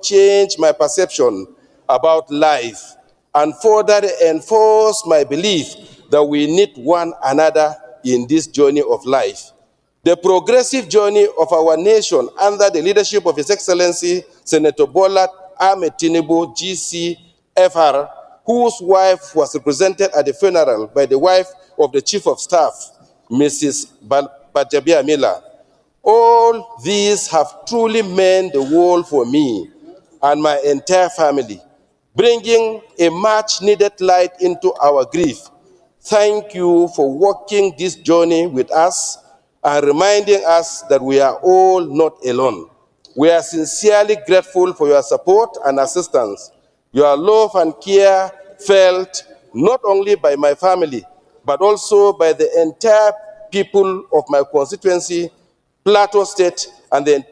change my perception about life and further enforce my belief that we need one another in this journey of life. The progressive journey of our nation under the leadership of His Excellency Senator Bola Ahmed Tinubu, GCFR, whose wife was represented at the funeral by the wife of the Chief of Staff, Mrs. Bajabia Miller. All these have truly meant the world for me and my entire family, bringing a much-needed light into our grief. Thank you for walking this journey with us and reminding us that we are all not alone. We are sincerely grateful for your support and assistance. Your love and care felt not only by my family, but also by the entire people of my constituency, Plateau State, and the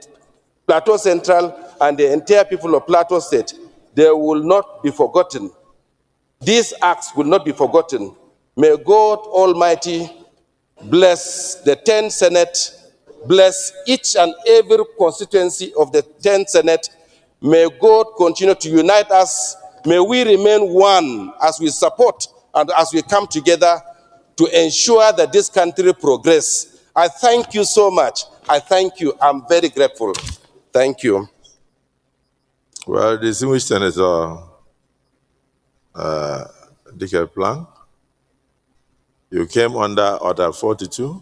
Plateau Central, and the entire people of Plateau State. They will not be forgotten. These acts will not be forgotten. May God Almighty bless the 10th Senate, bless each and every constituency of the 10th Senate. May God continue to unite us. May we remain one as we support and as we come together to ensure that this country progress. I thank you so much. I thank you. I'm very grateful. Thank you. Well, distinguished Senator Dike Plank, you came under Order 42,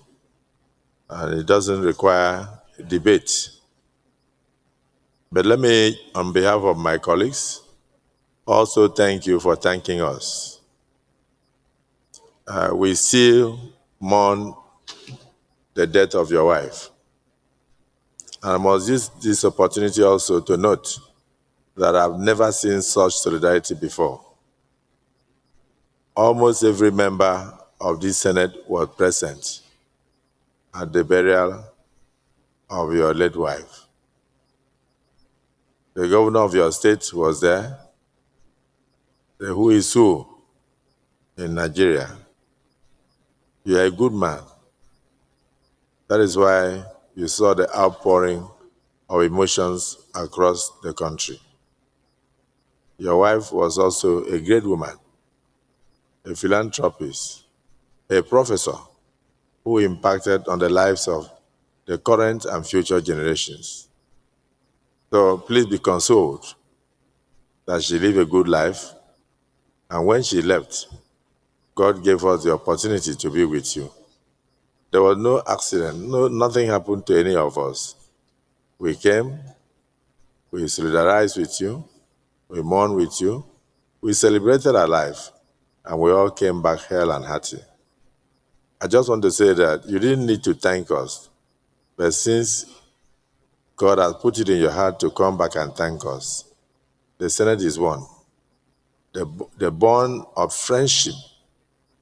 and it doesn't require debate. But let me, on behalf of my colleagues, also thank you for thanking us. We still mourn the death of your wife. And I must use this opportunity also to note that I've never seen such solidarity before. Almost every member of this Senate was present at the burial of your late wife. The governor of your state was there, the who is who in Nigeria. You are a good man. That is why you saw the outpouring of emotions across the country. Your wife was also a great woman, a philanthropist, a professor who impacted on the lives of the current and future generations. So please be consoled that she lived a good life, and when she left, God gave us the opportunity to be with you. There was no accident, nothing happened to any of us. We came, we solidarized with you, we mourned with you, we celebrated our life, and we all came back hale and hearty. I just want to say that you didn't need to thank us, but since God has put it in your heart to come back and thank us, the Senate is one. The bond of friendship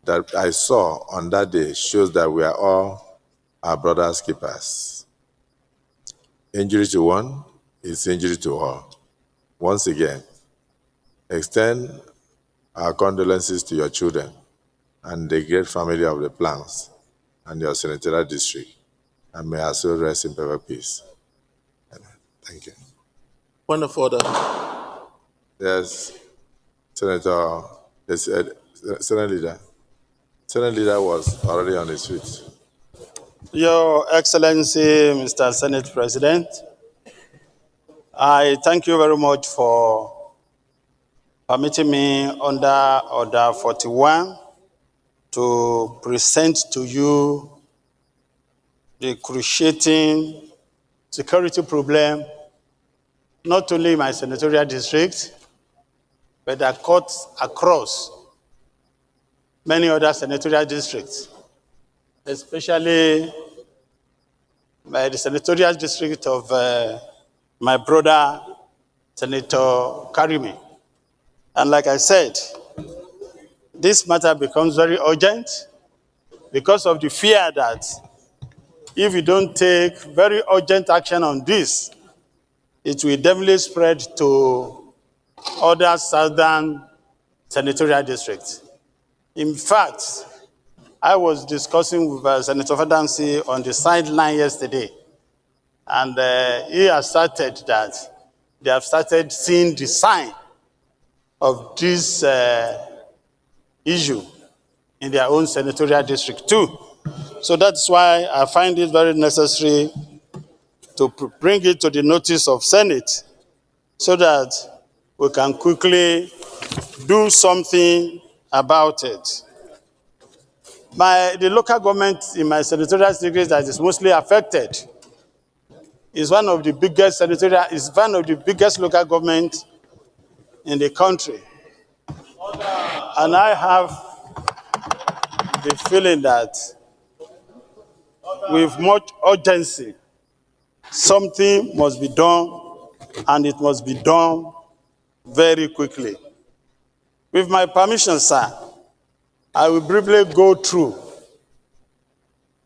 that I saw on that day shows that we are all our brothers' keepers. Injury to one is injury to all. Once again, extend our condolences to your children and the great family of the Planks and your senatorial district, and may our soul rest in perfect peace. Amen. Thank you. Point of order. Yes, Senator, Senate Leader. Senate Leader was already on his feet. Your Excellency, Mr. Senate President, I thank you very much for permitting me under Order 41 to present to you the cruciating security problem, not only in my senatorial district, but across many other senatorial districts, especially the senatorial district of my brother, Senator Karimi. And like I said, this matter becomes very urgent because of the fear that if you don't take very urgent action on this, it will definitely spread to other southern senatorial districts. In fact, I was discussing with Senator Fadansi on the sideline yesterday, and he asserted that they have started seeing the sign of this issue in their own senatorial district too. So that's why I find it very necessary to bring it to the notice of Senate so that we can quickly do something about it. The local government in my senatorial district that is mostly affected is one of the biggest local governments in the country. And I have the feeling that with much urgency, something must be done, and it must be done very quickly. With my permission, sir, I will briefly go through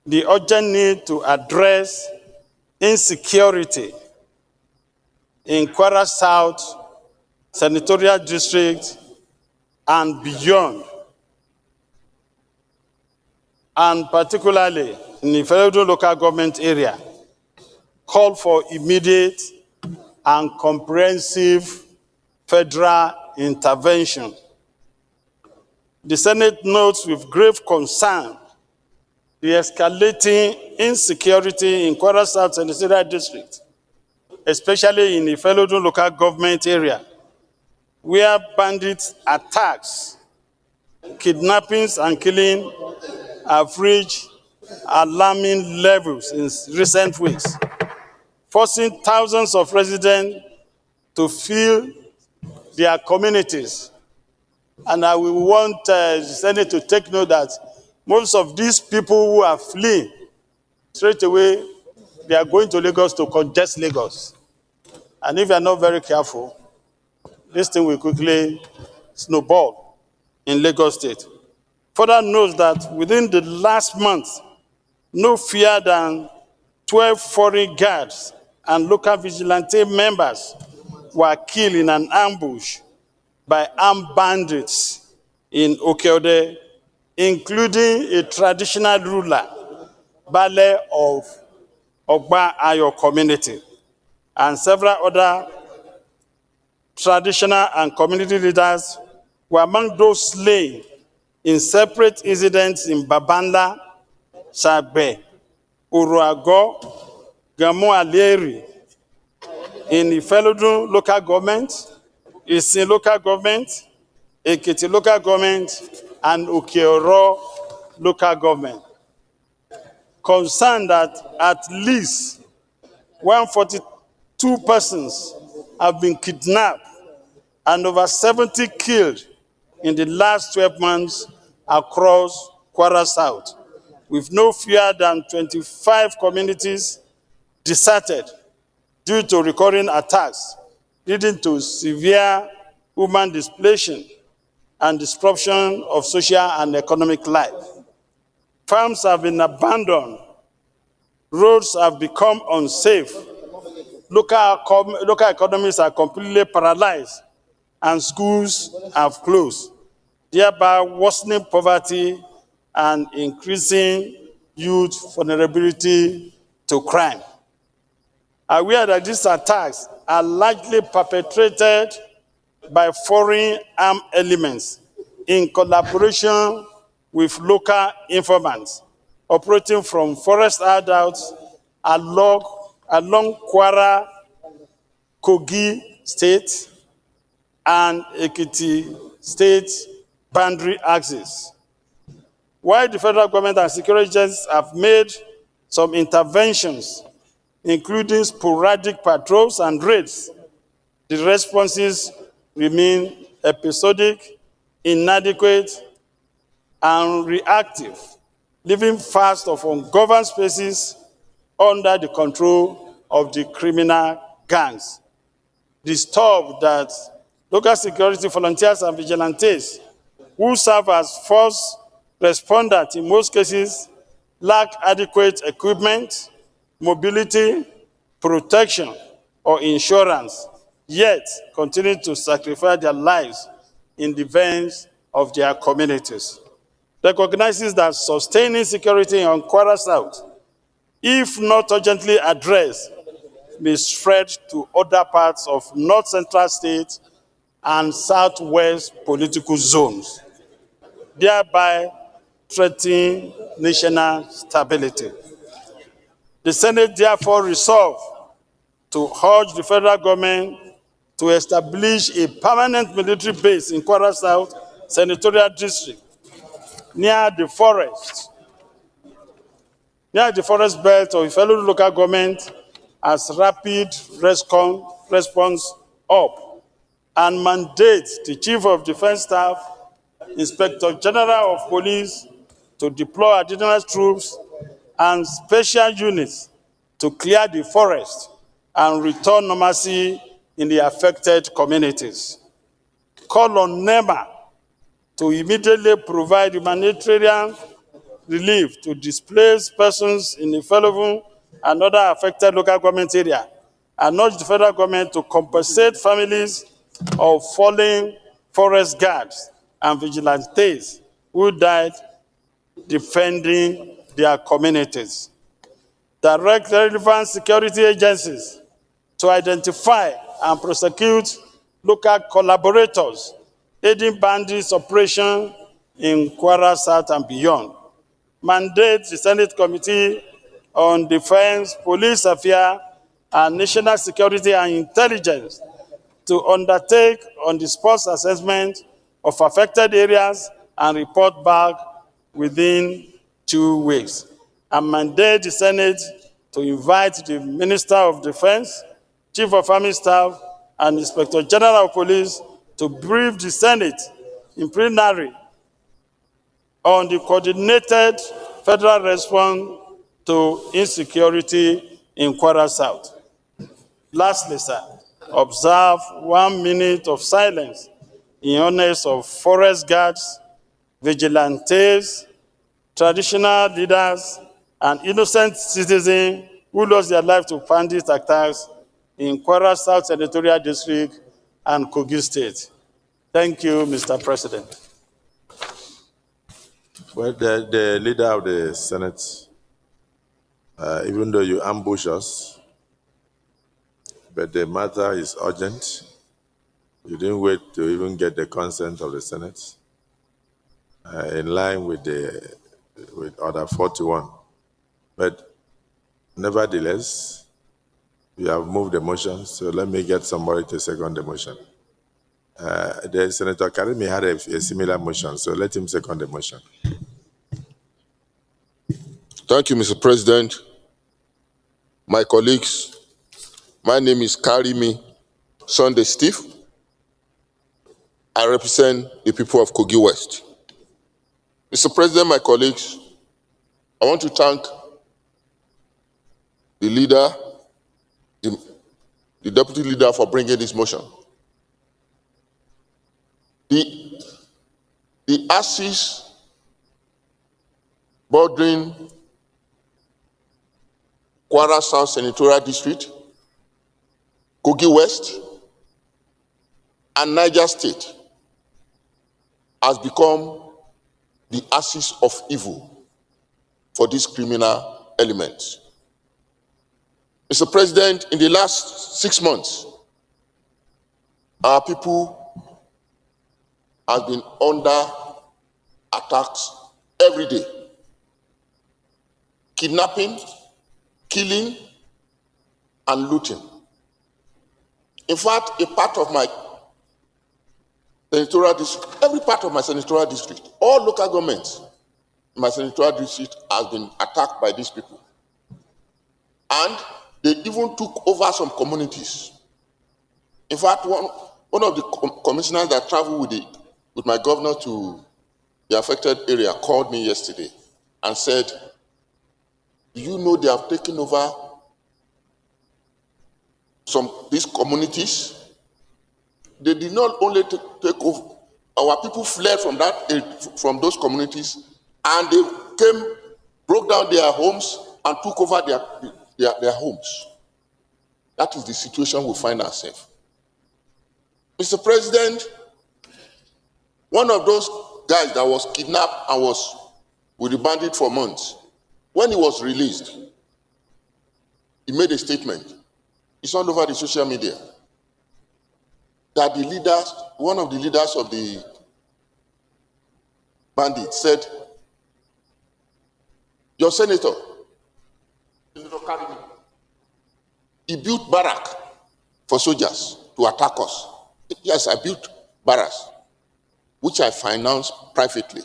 the urgent need to address insecurity in Kwara South Senatorial District and beyond, and particularly in the federal local government area, call for immediate and comprehensive federal intervention. The Senate notes with grave concern the escalating insecurity in Kwara South Senatorial District, especially in the federal local government area, where bandit attacks, kidnappings, and killing have reached alarming levels in recent weeks, forcing thousands of residents to flee their communities. And I will want the Senate to take note that most of these people who are fleeing, straight away, they are going to Lagos to congest Lagos. And if you are not very careful, this thing will quickly snowball in Lagos State. Further notes that within the last month, no fewer than 12 foreign guards and local vigilante members were killed in an ambush by armed bandits in Okeode, including a traditional ruler, Bale of Ogba Ayo community, and several other traditional and community leaders were among those slain in separate incidents in Babanla, Sagbe, Uruago, Gamu Aleri, in Ifelodun local government, Isin local government, Ekiti local government, and Okeoro local government. Concerned that at least 142 persons have been kidnapped and over 70 killed in the last 12 months across Kwara South, with no fewer than 25 communities deserted due to recurring attacks, leading to severe human displacement and disruption of social and economic life. Farms have been abandoned, roads have become unsafe, local economies are completely paralyzed, and schools have closed, thereby worsening poverty and increasing youth vulnerability to crime. Aware that these attacks are largely perpetrated by foreign armed elements in collaboration with local informants operating from forest adults along Kwara, Kogi State, and Ekiti State boundary axis. While the federal government and security agencies have made some interventions, including sporadic patrols and raids, the responses remain episodic, inadequate, and reactive, leaving vast of ungoverned spaces under the control of the criminal gangs. Disturbed that local security volunteers and vigilantes who serve as first responders in most cases lack adequate equipment, mobility, protection, or insurance, yet continue to sacrifice their lives in defense of their communities. Recognizes that sustaining security in Kwara South, if not urgently addressed, may spread to other parts of North Central States and Southwest political zones, thereby threatening national stability. The Senate therefore resolved to urge the federal government to establish a permanent military base in Kwara South Senatorial District near the forest belt of fellow local government as rapid response up, and mandate the Chief of Defense Staff, Inspector General of Police to deploy additional troops and special units to clear the forest and return normalcy in the affected communities. Call on NEMA to immediately provide humanitarian relief to displaced persons in the Fellow and other affected local government areas, and urge the federal government to compensate families of fallen forest guards and vigilantes who died defending their communities. Direct relevant security agencies to identify and prosecute local collaborators aiding bandits' operation in Kwara South and beyond. Mandate the Senate Committee on Defense, Police Affairs, and National Security and Intelligence to undertake on-the-spot assessment of affected areas and report back within 2 weeks. And mandate the Senate to invite the Minister of Defense, Chief of Army Staff, and Inspector General of Police to brief the Senate in plenary on the coordinated federal response to insecurity in Kwara South. Lastly, sir, observe 1 minute of silence in honor of forest guards, vigilantes, traditional leaders, and innocent citizens who lost their life to bandit attacks in Kwara South Senatorial District and Kogi State. Thank you, Mr. President. Well, the leader of the Senate, even though you ambush us, but the matter is urgent. You didn't wait to even get the consent of the Senate, in line with Order 41. But nevertheless, you have moved the motion, so let me get somebody to second the motion. The Senator Karimi had a similar motion, so let him second the motion. Thank you, Mr. President. My colleagues, my name is Karimi Sunday Steve. I represent the people of Kogi West. Mr. President, my colleagues, I want to thank the leader, the deputy leader for bringing this motion. The axis bordering Kwara South Senatorial District, Kogi West, and Niger State has become the axis of evil for these criminal elements. Mr. President, in the last 6 months, our people have been under attacks every day. Kidnapping, killing, and looting. In fact, a part of my senatorial district, every part of my senatorial district, all local governments in my senatorial district has been attacked by these people. And they even took over some communities. In fact, one of the commissioners that traveled with my governor to the affected area called me yesterday and said, do you know they have taken over these communities? They did not only take over, our people fled from those communities, and they came, broke down their homes, and took over their homes. That is the situation we find ourselves. Mr. President, one of those guys that was kidnapped and was with the bandit for months, when he was released, he made a statement It's all over the social media that the leaders, one of the leaders of the bandits said, your senator, Senator Karimi, he built barrack for soldiers to attack us. Yes, I built barracks, which I financed privately.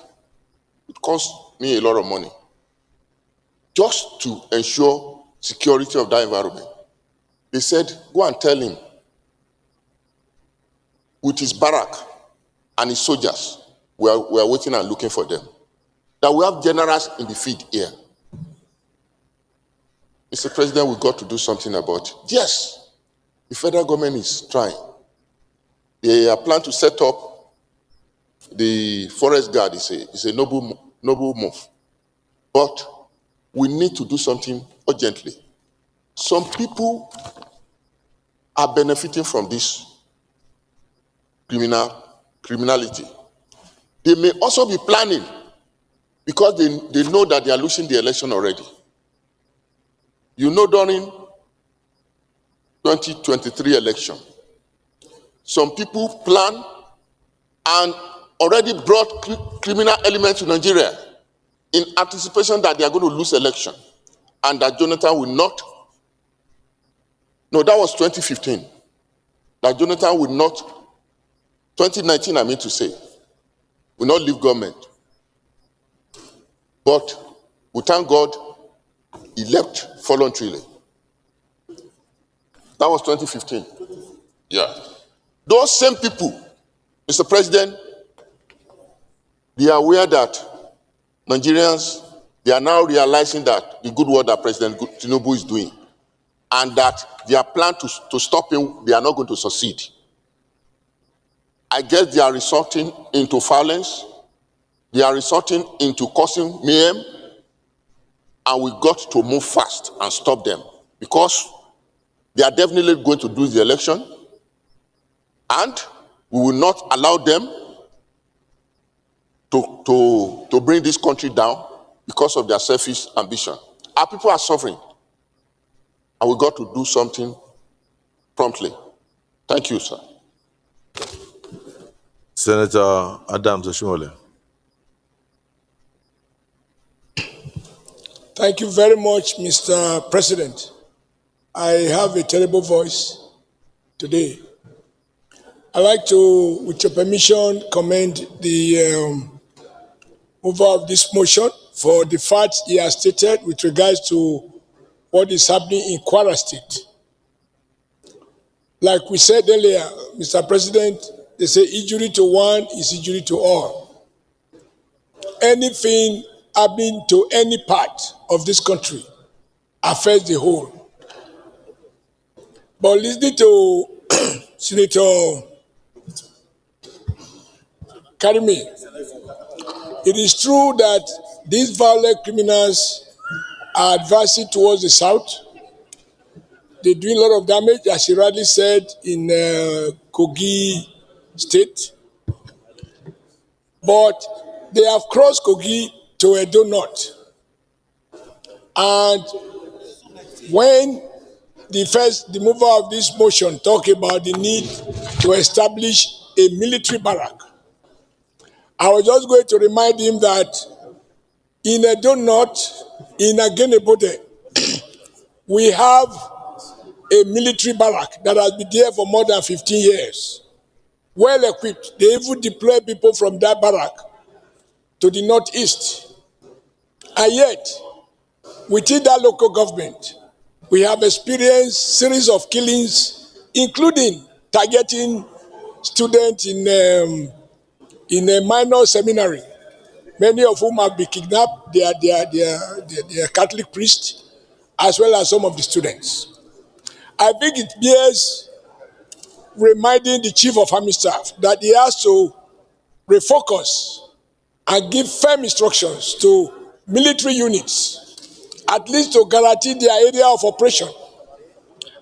It cost me a lot of money just to ensure security of that environment. They said, go and tell him with his barrack and his soldiers, we are waiting and looking for them. That we have generals in the field here. Mr. President, we've got to do something about it. Yes, the federal government is trying. They are planning to set up the forest guard. It's a noble move. But we need to do something urgently. Some people are benefiting from this criminality. They may also be planning because they know that they are losing the election already. You know, during 2023 election, some people plan and already brought criminal elements to Nigeria in anticipation that they are going to lose election and that Jonathan will not. No, that was 2015. That Jonathan will not, 2019 I mean to say, will not leave government. But we thank God he left voluntarily. That was 2015. Yeah. Those same people, Mr. President, they are aware that Nigerians, they are now realizing that the good work that President Tinubu is doing and that their plan to stop him, they are not going to succeed. I guess they are resorting into violence. They are resorting into causing mayhem. And we got to move fast and stop them because they are definitely going to lose the election and we will not allow them to bring this country down because of their selfish ambition. Our people are suffering and we got to do something promptly. Thank you, sir. Senator Adams Oshiomole. Thank you very much, Mr. President. I have a terrible voice today. I'd like to, with your permission, commend the mover of this motion for the facts he has stated with regards to what is happening in Kwara State. Like we said earlier, Mr. President, they say injury to one is injury to all. Anything happening to any part of this country affects the whole. But listening to Senator Karimi, it is true that these violent criminals are advancing towards the south. They're doing a lot of damage, as he rightly said, in Kogi State. But they have crossed Kogi to Edo North. And when the mover of this motion talked about the need to establish a military barrack, I was just going to remind him that in Edo North, in Agenebode, we have a military barrack that has been there for more than 15 years. Well equipped. They even deploy people from that barrack to the northeast. And yet, within that local government, we have experienced series of killings, including targeting students in a minor seminary, many of whom have been kidnapped. They are Catholic priests, as well as some of the students. I think it bears reminding the Chief of Army Staff that he has to refocus and give firm instructions to military units, at least to guarantee their area of operation.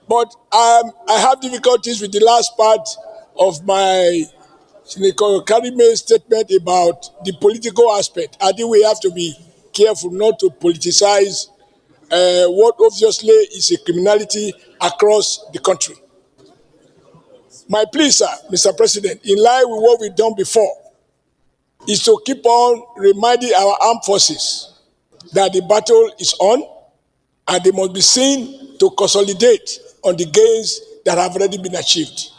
But I have difficulties with the last part of my Senator Karimi's statement about the political aspect. I think we have to be careful not to politicize what obviously is a criminality across the country. My plea, sir, Mr. President, in line with what we've done before, is to keep on reminding our armed forces that the battle is on and they must be seen to consolidate on the gains that have already been achieved.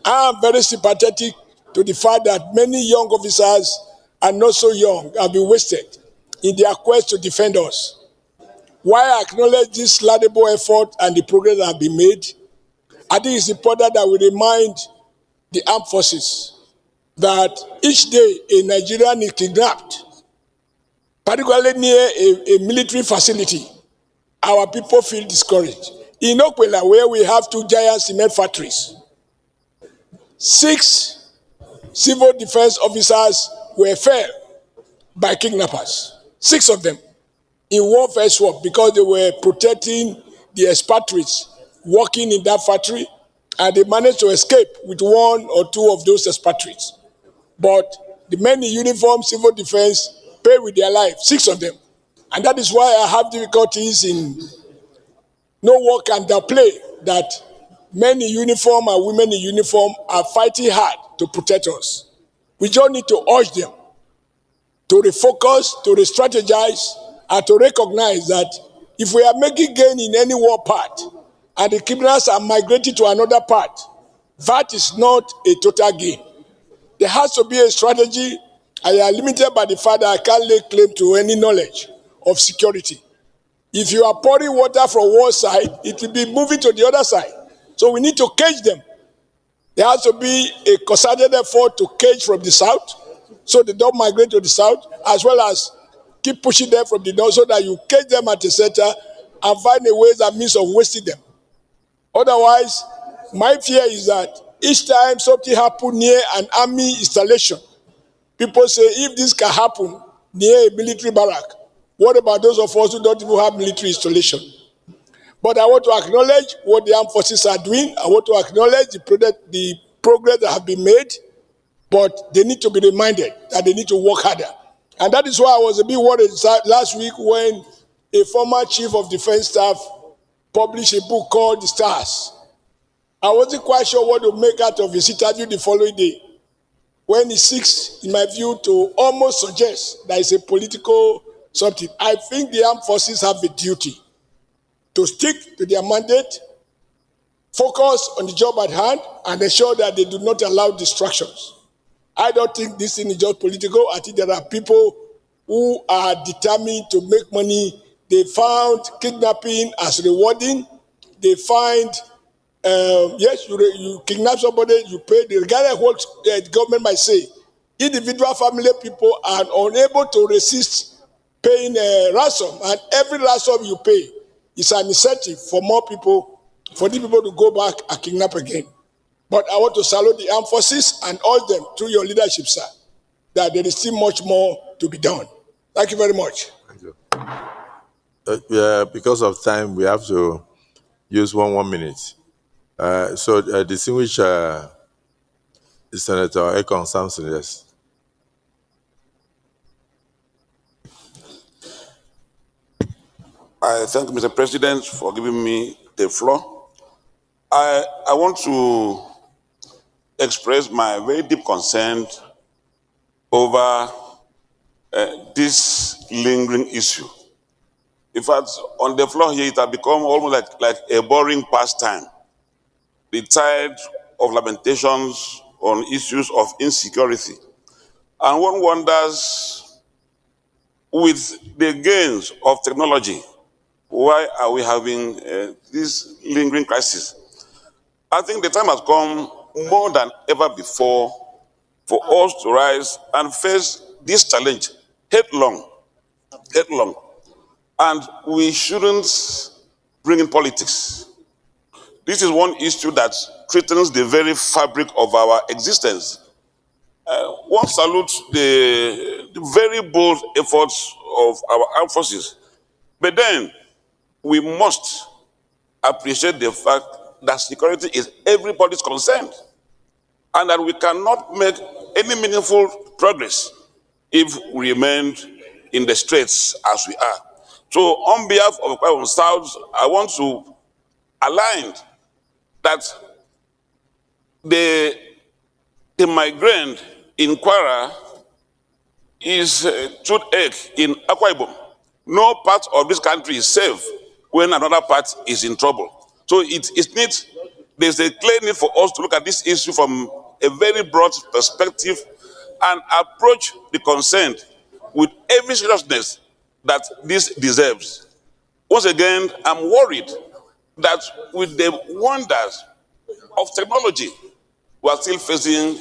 I am very sympathetic to the fact that many young officers and not so young have been wasted in their quest to defend us. While I acknowledge this laudable effort and the progress that have been made, I think it's important that we remind the armed forces that each day a Nigerian is kidnapped, particularly near a military facility. Our people feel discouraged. In Okwela, where we have 2 giant cement factories, 6 civil defense officers were felled by kidnappers, 6 of them, in warfare swap because they were protecting the expatriates working in that factory, and they managed to escape with 1 or 2 of those expatriates. But the men in uniform, civil defense, paid with their life, 6 of them. And that is why I have difficulties in no one can downplay that men in uniform and women in uniform are fighting hard to protect us. We just need to urge them to refocus, to re-strategize, and to recognize that if we are making gain in any war part and the criminals are migrating to another part, that is not a total gain. There has to be a strategy. I am limited by the fact that I can't lay claim to any knowledge of security. If you are pouring water from one side, it will be moving to the other side. So we need to cage them. There has to be a concerted effort to cage from the south, so they don't migrate to the south, as well as keep pushing them from the north so that you cage them at the center and find a ways and means of wasting them. Otherwise, my fear is that each time something happens near an army installation, people say, if this can happen near a military barrack, what about those of us who don't even have military installation? But I want to acknowledge what the armed forces are doing. I want to acknowledge the progress that have been made, but they need to be reminded that they need to work harder. And that is why I was a bit worried last week when a former chief of defense staff published a book called The Stars. I wasn't quite sure what to make out of his interview the following day, when he seeks, in my view, to almost suggest that it's a political something. I think the armed forces have a duty to stick to their mandate, focus on the job at hand, and ensure that they do not allow distractions. I don't think this thing is just political. I think there are people who are determined to make money. They found kidnapping as rewarding. They find, yes, you kidnap somebody, you pay, regardless of what the government might say. Individual family people are unable to resist paying a ransom, and every ransom you pay is an incentive for more people, for the people to go back and kidnap again. But I want to salute the armed forces and urge them through your leadership, sir, that there is still much more to be done. Thank you very much. Thank you. Because of time, we have to use 1 minute. Distinguished Senator Ekong Samson, yes. I thank Mr. President for giving me the floor. I want to express my very deep concern over this lingering issue. In fact, on the floor here, it has become almost like a boring pastime. The tide of lamentations on issues of insecurity. And one wonders, with the gains of technology, why are we having this lingering crisis? I think the time has come more than ever before for us to rise and face this challenge headlong. And we shouldn't bring in politics. This is one issue that threatens the very fabric of our existence. One salutes the very bold efforts of our armed forces. But then, we must appreciate the fact that security is everybody's concern, and that we cannot make any meaningful progress if we remain in the straits as we are. So on behalf of Kwara South, I want to align that the migrant in Kwara is toothache in Akwa Ibom. No part of this country is safe when another part is in trouble. So it needs, there's a clear need for us to look at this issue from a very broad perspective and approach the concern with every seriousness that this deserves. Once again, I'm worried that with the wonders of technology, we are still facing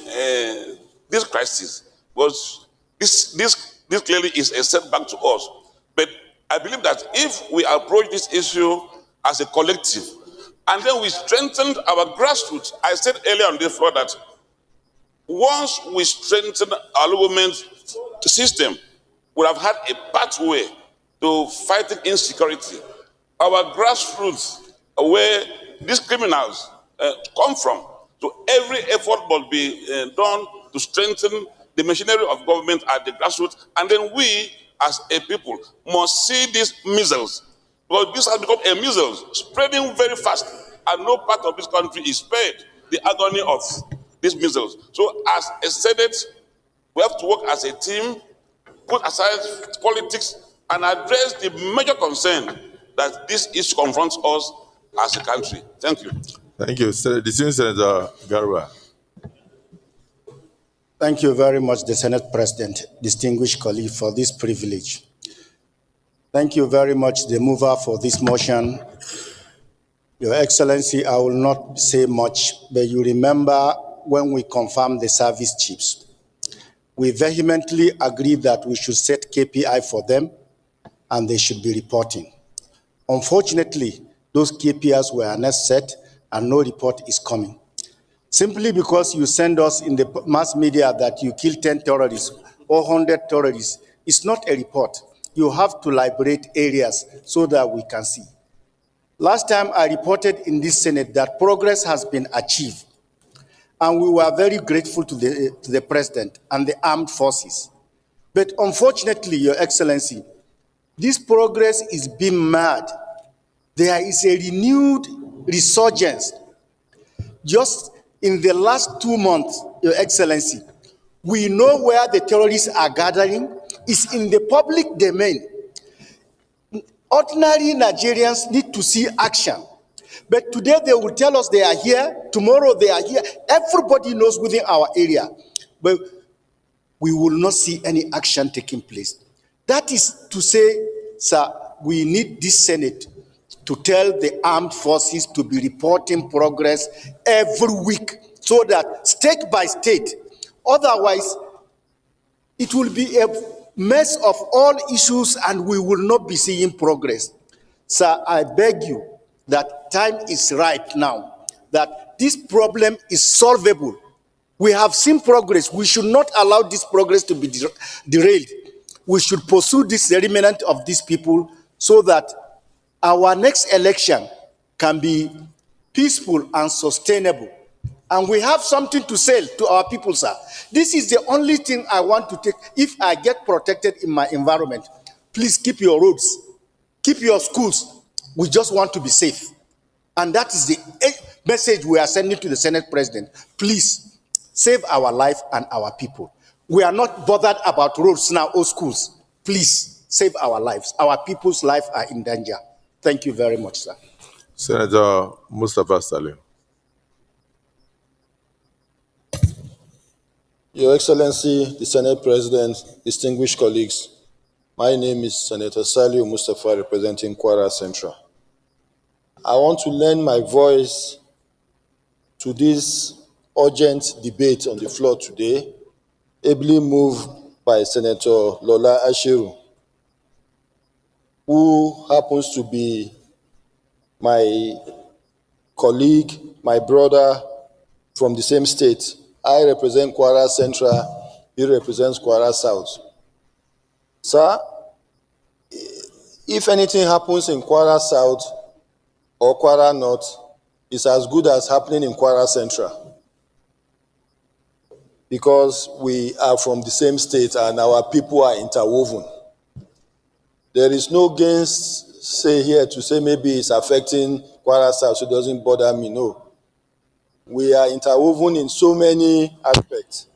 this crisis. Because this clearly is a setback to us. But I believe that if we approach this issue as a collective, and then we strengthen our grassroots, I said earlier on the floor that once we strengthen our government system, we have had a pathway to fighting insecurity. Our grassroots, where these criminals come from, so every effort must be done to strengthen the machinery of government at the grassroots, and then we, as a people, must see these measles, because this has become a measles spreading very fast, and no part of this country is spared the agony of these measles. So, as a Senate, we have to work as a team, put aside politics, and address the major concern that this issue confronts us as a country. Thank you. Thank you. Distinguished Senator Garba. Thank you very much, the Senate President, distinguished colleague, for this privilege. Thank you very much, the mover, for this motion. Your Excellency, I will not say much, but you remember when we confirmed the service chiefs, we vehemently agreed that we should set KPI for them and they should be reporting. Unfortunately, those KPIs were not set and no report is coming. Simply because you send us in the mass media that you kill 10 terrorists or 100 terrorists, it's not a report. You have to liberate areas so that we can see. Last time I reported in this Senate that progress has been achieved, and we were very grateful to the President and the armed forces. But unfortunately, Your Excellency, this progress is being marred. There is a renewed resurgence. Just in the last 2 months, Your Excellency, we know where the terrorists are gathering. It's in the public domain. Ordinary Nigerians need to see action. But today they will tell us they are here, tomorrow they are here. Everybody knows within our area. But we will not see any action taking place. That is to say, sir, we need this Senate to tell the armed forces to be reporting progress every week so that state by state, otherwise it will be a mess of all issues and we will not be seeing progress. Sir, I beg you that time is right now, that this problem is solvable. We have seen progress. We should not allow this progress to be derailed. We should pursue this remnant of these people so that our next election can be peaceful and sustainable. And we have something to sell to our people, sir. This is the only thing I want to take. If I get protected in my environment, please keep your roads, keep your schools. We just want to be safe. And that is the message we are sending to the Senate President. Please save our life and our people. We are not bothered about roads now or schools. Please save our lives. Our people's lives are in danger. Thank you very much, sir. Senator Mustafa Salim. Your Excellency, the Senate President, distinguished colleagues, my name is Senator Saliu Mustafa, representing Kwara Central. I want to lend my voice to this urgent debate on the floor today, ably moved by Senator Lola Ashiru, who happens to be my colleague, my brother from the same state. I represent Kwara Central, he represents Kwara South. Sir, if anything happens in Kwara South or Kwara North, it's as good as happening in Kwara Central, because we are from the same state and our people are interwoven. There is no say here to say maybe it's affecting Kwara South, so it doesn't bother me. No. We are interwoven in so many aspects.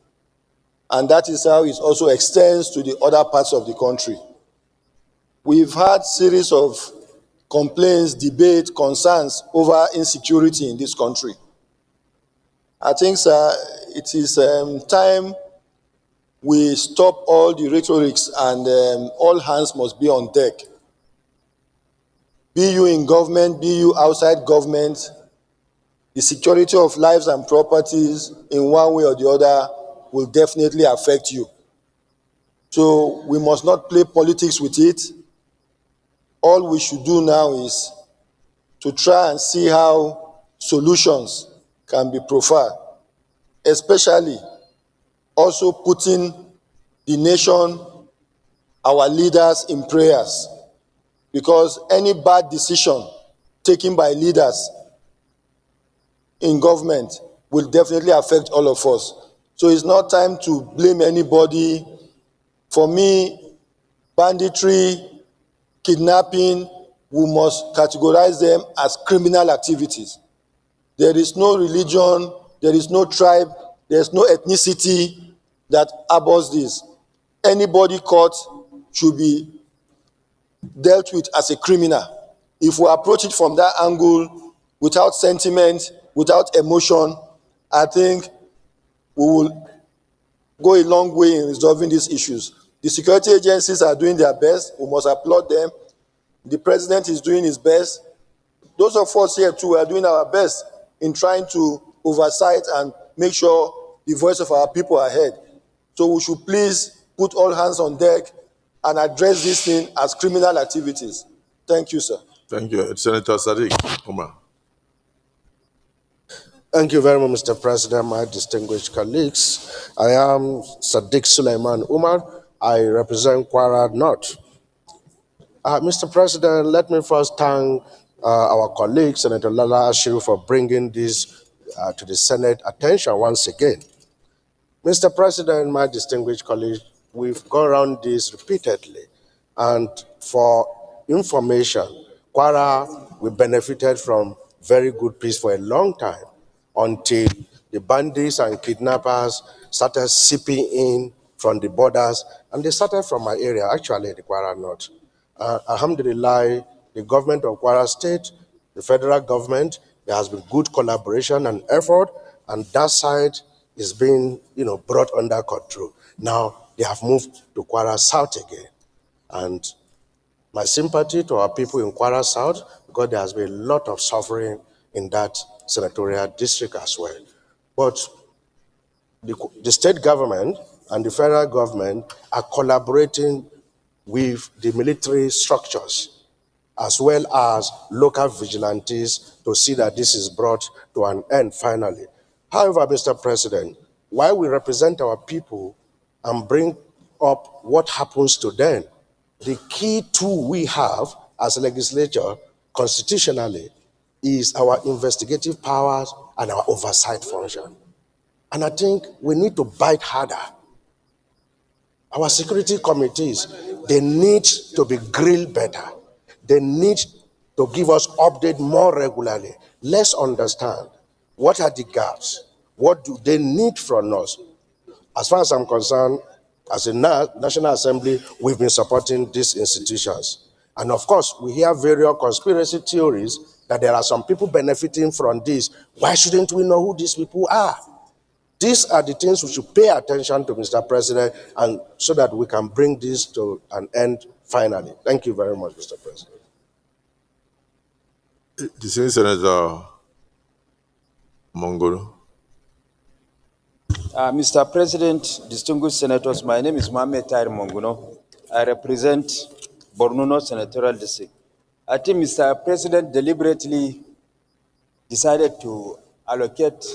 And that is how it also extends to the other parts of the country. We've had series of complaints, debate, concerns over insecurity in this country. I think, sir, it is time we stop all the rhetorics and all hands must be on deck. Be you in government, be you outside government, the security of lives and properties in one way or the other will definitely affect you. So we must not play politics with it. All we should do now is to try and see how solutions can be profiled, especially also putting the nation, our leaders in prayers, because any bad decision taken by leaders in government will definitely affect all of us. So it's not time to blame anybody. For me, banditry, kidnapping, we must categorize them as criminal activities. There is no religion, there is no tribe, there is no ethnicity that harbors this. Anybody caught should be dealt with as a criminal. If we approach it from that angle, without sentiment, without emotion, I think we will go a long way in resolving these issues. The security agencies are doing their best. We must applaud them. The president is doing his best. Those of us here too are doing our best in trying to oversight and make sure the voice of our people are heard. So we should please put all hands on deck and address this thing as criminal activities. Thank you, sir. Thank you. Senator Sadiq Umar. Thank you very much, Mr. President, my distinguished colleagues. I am Sadiq Suleiman Umar. I represent Kwara North. Mr. President, let me first thank our colleague, Senator Lala Ashiru, for bringing this to the Senate attention once again. Mr. President, my distinguished colleagues, we've gone around this repeatedly, and for information, Kwara, we benefited from very good peace for a long time until the bandits and kidnappers started seeping in from the borders, and they started from my area, actually, the Kwara North. Alhamdulillah, the government of Kwara State, the federal government, there has been good collaboration and effort, and that side is being, brought under control. Now, they have moved to Kwara South again. And my sympathy to our people in Kwara South, because there has been a lot of suffering in that senatorial district as well. But the state government and the federal government are collaborating with the military structures as well as local vigilantes to see that this is brought to an end finally. However, Mr. President, while we represent our people and bring up what happens to them, the key tool we have as a legislature constitutionally is our investigative powers and our oversight function. And I think we need to bite harder. Our security committees, they need to be grilled better. They need to give us updates more regularly. Let's understand, what are the gaps? What do they need from us? As far as I'm concerned, as a National Assembly, we've been supporting these institutions. And of course, we hear various conspiracy theories that there are some people benefiting from this. Why shouldn't we know who these people are? These are the things we should pay attention to, Mr. President, and so that we can bring this to an end finally. Thank you very much, Mr. President. The Senator Mongolo. Mr. President, distinguished senators, my name is Mohamed Tahir Monguno. I represent Borno North Senatorial District. I think Mr. President deliberately decided to allocate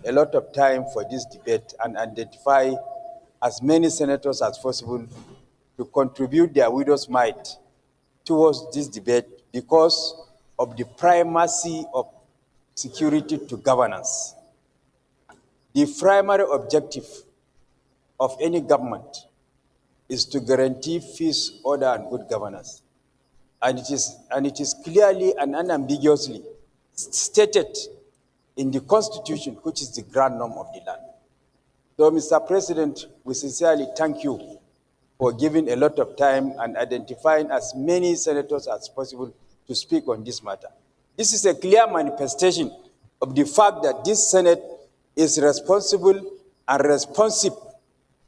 a lot of time for this debate and identify as many senators as possible to contribute their widow's mite towards this debate because of the primacy of security to governance. The primary objective of any government is to guarantee peace, order, and good governance. And it is clearly and unambiguously stated in the Constitution, which is the grand norm of the land. So, Mr. President, we sincerely thank you for giving a lot of time and identifying as many senators as possible to speak on this matter. This is a clear manifestation of the fact that this Senate is responsible and responsive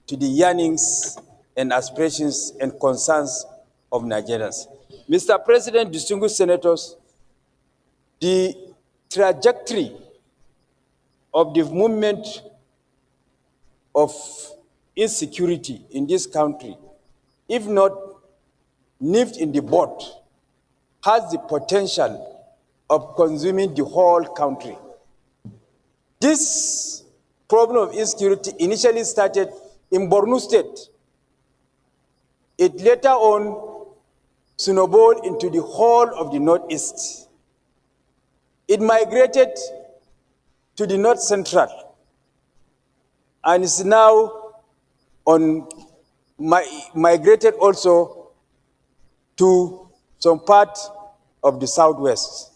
to the yearnings and aspirations and concerns of Nigerians. Mr. President, distinguished senators, the trajectory of the movement of insecurity in this country, if not nipped in the bud, has the potential of consuming the whole country. This problem of insecurity initially started in Borno State. It later on snowballed into the whole of the Northeast. It migrated to the North Central and is now migrated also to some part of the Southwest.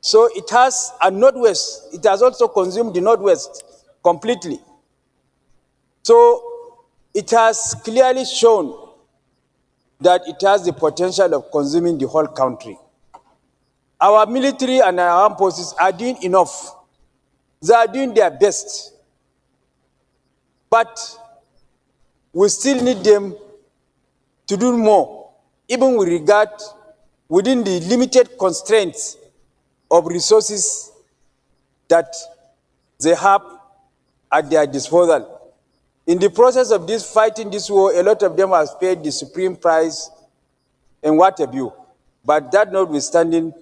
So it has a Northwest. It has also consumed the Northwest completely. So it has clearly shown that it has the potential of consuming the whole country. Our military and our armed forces are doing enough. They are doing their best. But we still need them to do more, even within the limited constraints of resources that they have at their disposal. In the process of fighting this war, a lot of them have paid the supreme price and what have you. But that notwithstanding,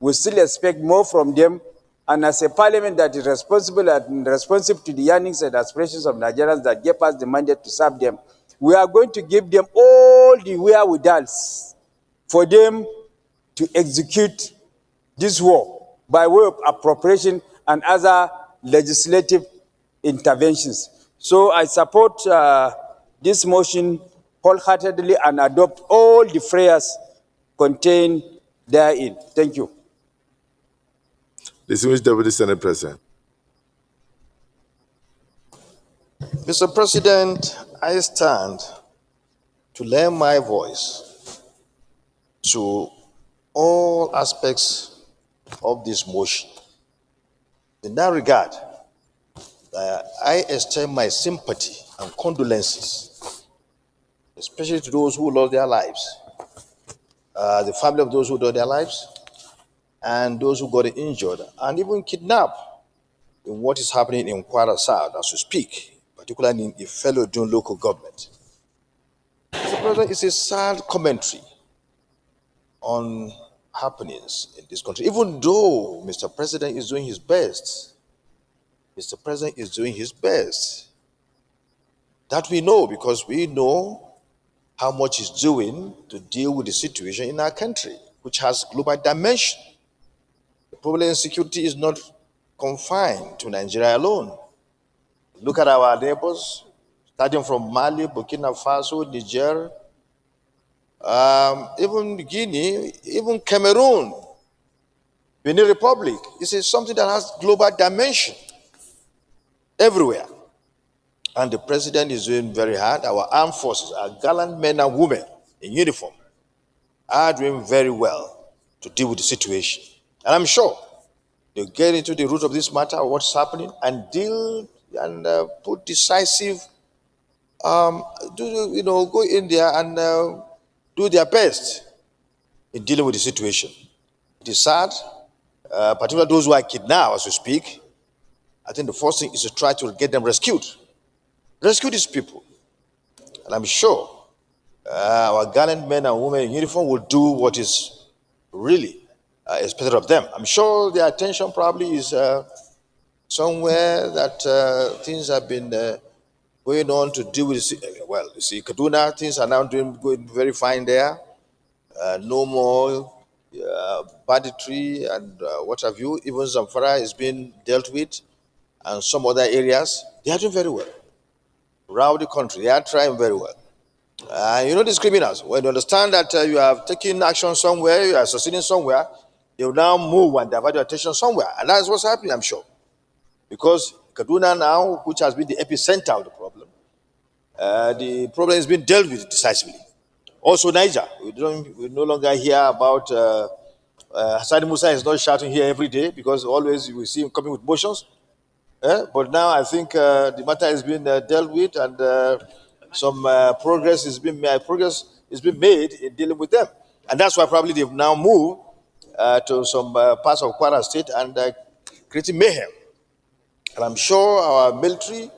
we still expect more from them. And as a parliament that is responsible and responsive to the yearnings and aspirations of Nigerians that gave us the mandate to serve them, we are going to give them all the wherewithals for them to execute this war by way of appropriation and other legislative interventions. So I support this motion wholeheartedly and adopt all the prayers contained therein. Thank you. Distinguished Deputy Senate President. Mr. President, I stand to lend my voice to all aspects of this motion. In that regard, I extend my sympathy and condolences, especially to those who lost their lives, the family of those who lost their lives, and those who got injured and even kidnapped in what is happening in Kwara South as we speak, particularly in Ifelo Dun local government. Mr. President, it's a sad commentary on happenings in this country, even though Mr. President is doing his best. Mr. President is doing his best. That we know, because we know how much he's doing to deal with the situation in our country, which has global dimension. The problem of insecurity is not confined to Nigeria alone. Look at our neighbors, starting from Mali, Burkina Faso, Niger, even Guinea, even Cameroon, Benin Republic. This is something that has global dimension everywhere. And the president is doing very hard. Our armed forces, our gallant men and women in uniform, are doing very well to deal with the situation. And I'm sure they'll get into the root of this matter, what's happening, and deal and put decisive, go in there and do their best in dealing with the situation. It is sad, particularly those who are kidnapped as we speak. I think the first thing is to try to get them rescued. Rescue these people. And I'm sure our gallant men and women in uniform will do what is really expected of them. I'm sure their attention probably is somewhere that things have been going on to deal with. Well, you see, Kaduna, things are now going very fine there. No more banditry and what have you. Even Zamfara is being dealt with, and some other areas. They are doing very well. Around the country, they are trying very well. You know these criminals, when you understand that you have taken action somewhere, you are succeeding somewhere, they will now move and divert your attention somewhere. And that's what's happening, I'm sure. Because Kaduna now, which has been the epicenter of the problem has been dealt with decisively. Also Niger, we no longer hear about Hassan Musa is not shouting here every day because always we see him coming with motions. But now I think the matter has been dealt with, and some progress is being made in dealing with them, and that's why probably they've now moved to some parts of Kwara State and creating mayhem. And I'm sure our military,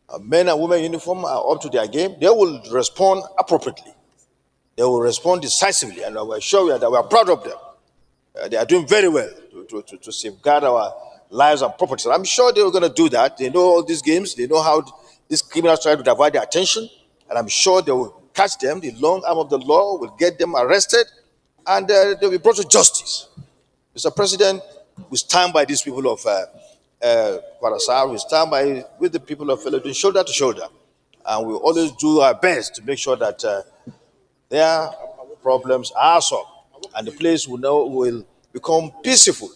our men and women in uniform are up to their game. They will respond appropriately. They will respond decisively, and I assure you that we are proud of them. They are doing very well to safeguard our lives and property. I'm sure they're going to do that. They know all these games. They know how these criminals try to divide their attention. And I'm sure they will catch them. The long arm of the law will get them arrested, and they'll be brought to justice. Mr. President, we stand by these people of Parasar. We stand by with the people of Philadelphia, shoulder to shoulder. And we always do our best to make sure that their problems are solved, and the place will become peaceful,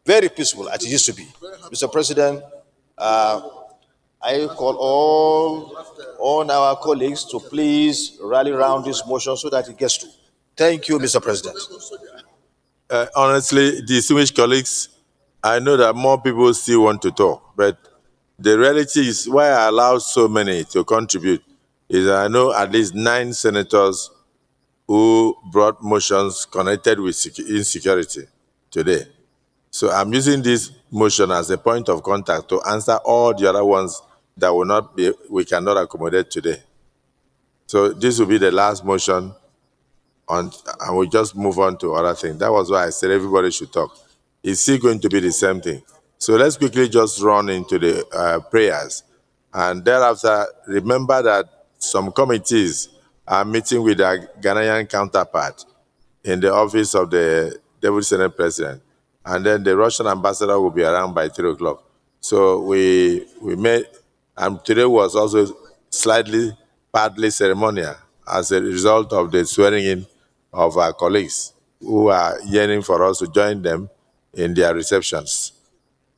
very peaceful as it used to be. Mr. President, I call all our colleagues to please rally around this motion so that it gets through. Thank you, Mr. President. Honestly, distinguished colleagues, I know that more people still want to talk, but the reality is why I allow so many to contribute is that I know at least 9 senators who brought motions connected with insecurity today. So I'm using this motion as a point of contact to answer all the other ones that we cannot accommodate today. So this will be the last motion, and we'll just move on to other things. That was why I said everybody should talk. It's still going to be the same thing. So let's quickly just run into the prayers. And thereafter, remember that some committees are meeting with their Ghanaian counterpart in the office of the Deputy Senate President. And then the Russian ambassador will be around by 3 o'clock. So we met, and today was also partly ceremonial as a result of the swearing in of our colleagues who are yearning for us to join them in their receptions.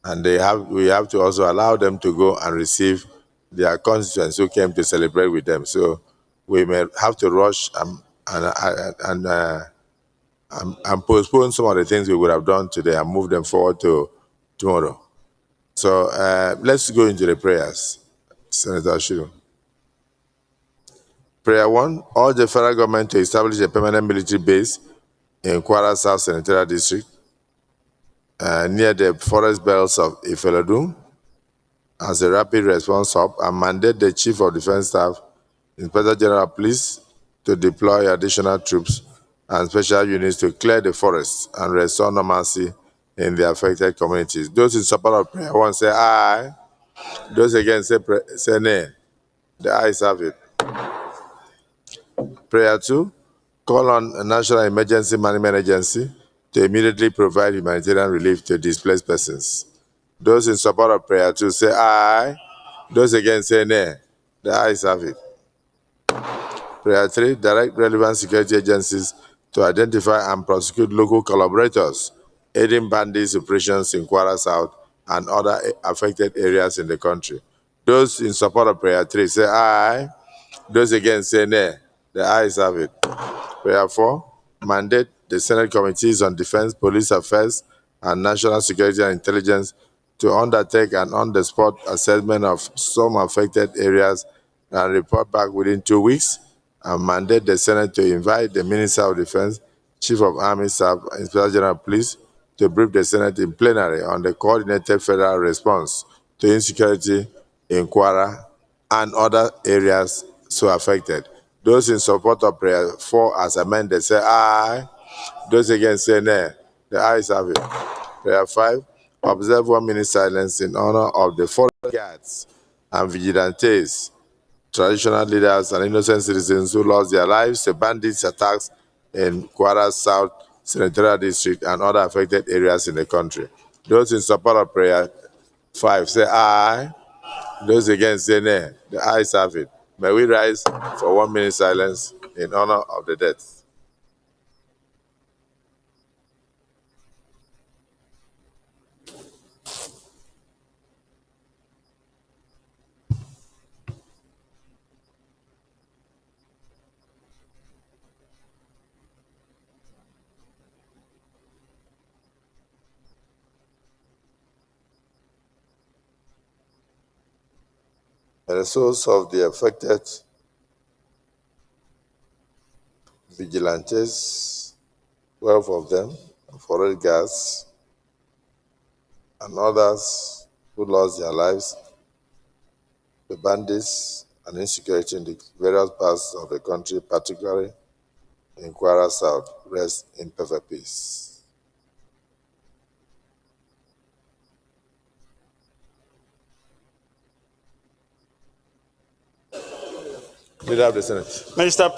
And we have to also allow them to go and receive their constituents who came to celebrate with them. So we may have to rush and postpone some of the things we would have done today and move them forward to tomorrow. So let's go into the prayers. Senator Oshiomole. Prayer 1, urge the federal government to establish a permanent military base in Kwara South Senatorial District near the forest belts of Ifelodun as a rapid response hub, and mandate the Chief of Defense Staff, Inspector General of Police, to deploy additional troops and special units to clear the forests and restore normalcy in the affected communities. Those in support of prayer 1 say aye. Those against say nay. The ayes have it. Prayer 2, call on a National Emergency Management Agency to immediately provide humanitarian relief to displaced persons. Those in support of prayer 2 say aye. Those against say nay. The ayes have it. Prayer 3, direct relevant security agencies to identify and prosecute local collaborators aiding bandits' operations in Kwara South and other affected areas in the country. Those in support of prayer 3 say aye. Those against say nay. The ayes have it. Prayer 4, mandate the Senate Committees on Defense, Police Affairs, and National Security and Intelligence to undertake an on-the-spot assessment of some affected areas and report back within 2 weeks, and mandate the Senate to invite the Minister of Defense, Chief of Army Staff, and Inspector General of Police to brief the Senate in plenary on the coordinated federal response to insecurity in Kwara and other areas so affected. Those in support of prayer 4 as amended say aye. Those against say nay. The ayes have it. Prayer 5, observe 1 minute silence in honor of the forest guards and vigilantes, traditional leaders, and innocent citizens who lost their lives to bandits' attacks in Kwara South Senatorial District and other affected areas in the country. Those in support of prayer 5 say aye. Those against say nay. The ayes have it. May we rise for 1 minute silence in honor of the dead. May the souls of the affected vigilantes, 12 of them, foreign guards, and others who lost their lives, the bandits and insecurity in the various parts of the country, particularly in Kwara South, rest in perfect peace. Leader of the Senate. Mr. President.